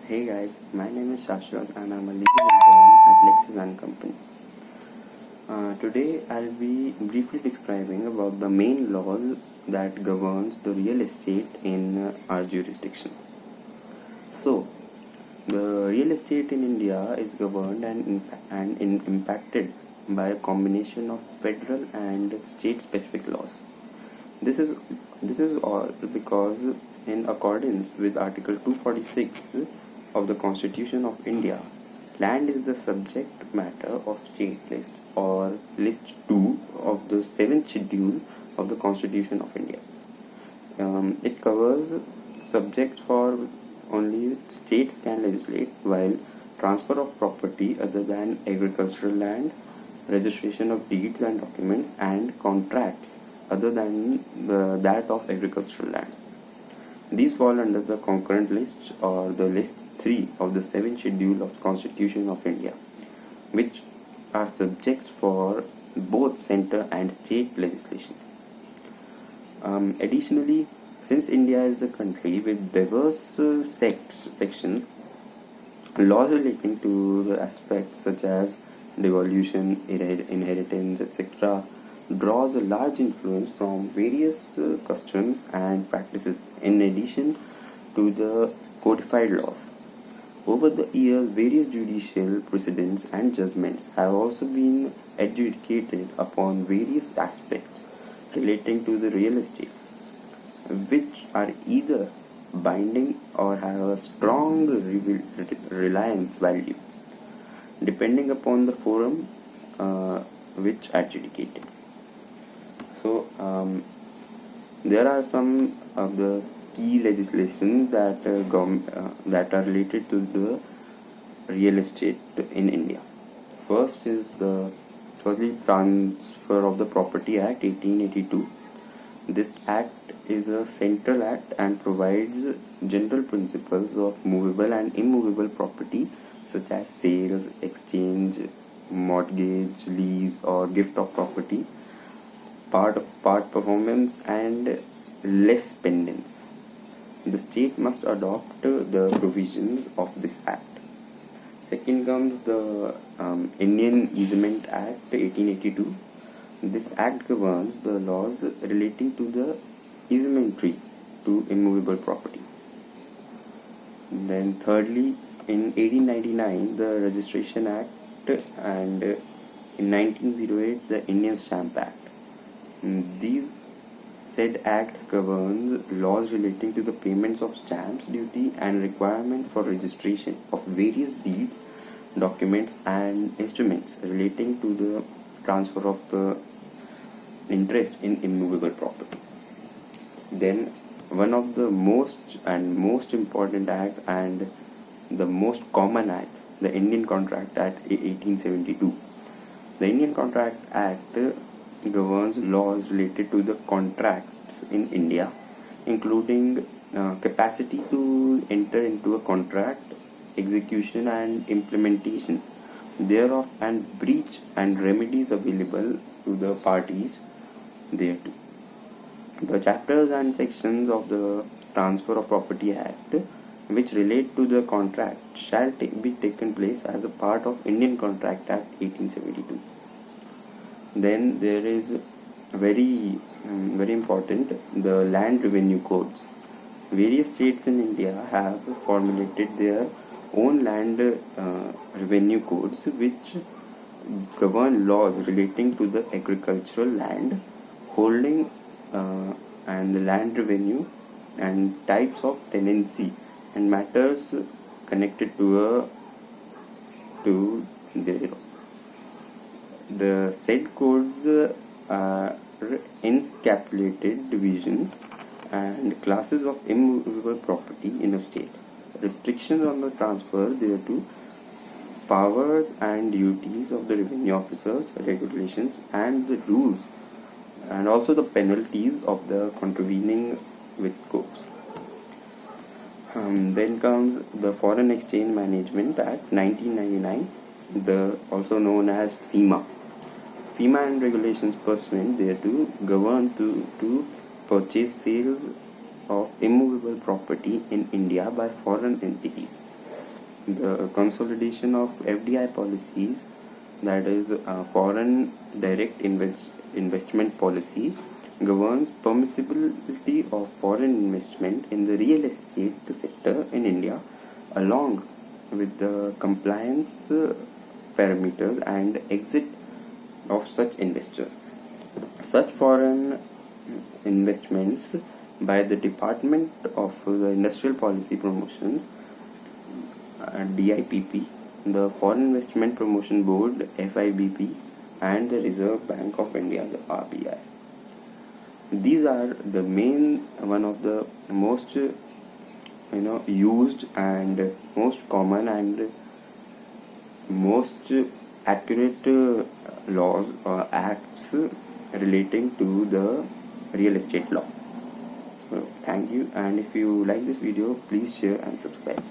Hey guys, my name is Shashwat and I'm a legal intern at LEXIS and Company. Today I'll be briefly describing about the main laws that governs the real estate in our jurisdiction. So, the real estate in India is governed and impacted by a combination of federal and state-specific laws. This is all because in accordance with Article 246 of the Constitution of India, land is the subject matter of state list or list 2 of the 7th schedule of the Constitution of India. It covers subjects for only states can legislate, while transfer of property other than agricultural land, registration of deeds and documents, and contracts other than that of agricultural land. These fall under the concurrent list or the list 3 of the 7th schedule of Constitution of India, which are subjects for both center and state legislation. Additionally, since India is the country with diverse sections, laws relating to the aspects such as devolution, inheritance, etc., draws a large influence from various customs and practices in addition to the codified laws. Over the years, various judicial precedents and judgments have also been adjudicated upon various aspects relating to the real estate, which are either binding or have a strong reliance value, depending upon the forum which adjudicated. So, there are some of the key legislation that that are related to the real estate in India. First is the Transfer of the Property Act 1882. This act is a central act and provides general principles of movable and immovable property such as sales, exchange, mortgage, lease or gift of property, part performance and less pendants. The state must adopt the provisions of this act. Second comes the Indian Easement Act 1882. This act governs the laws relating to the easementry to immovable property. Then thirdly, in 1899 the Registration Act and in 1908 the Indian Stamp Act. These said acts govern laws relating to the payments of stamps duty and requirement for registration of various deeds, documents and instruments relating to the transfer of the interest in immovable property. Then one of the most important act and the most common act, the Indian Contract Act 1872. The Indian Contract Act governs laws related to the contracts in India, including capacity to enter into a contract, execution and implementation thereof, and breach and remedies available to the parties thereto. The chapters and sections of the Transfer of Property Act which relate to the contract shall be taken place as a part of Indian Contract Act 1872. Then there is very important, the land revenue codes. Various states in India have formulated their own land revenue codes which govern laws relating to the agricultural land holding and the land revenue and types of tenancy and matters connected to thereof. The said codes are encapsulated divisions and classes of immovable property in a state, restrictions on the transfer thereto, powers and duties of the revenue officers, regulations and the rules, and also the penalties of the contravening with codes. Then comes the Foreign Exchange Management Act 1999, also known as FEMA. FEMA and regulations pursuant thereto govern to purchase sales of immovable property in India by foreign entities. The consolidation of FDI policies, that is foreign direct investment policy, governs permissibility of foreign investment in the real estate sector in India, along with the compliance parameters and exit of such investors. Such foreign investments by the Department of Industrial Policy Promotions, DIPP, the Foreign Investment Promotion Board, FIBP, and the Reserve Bank of India, the RBI. These are the main, one of the most used and most common and most accurate laws or acts relating to the real estate law. So, thank you, and if you like this video, please share and subscribe.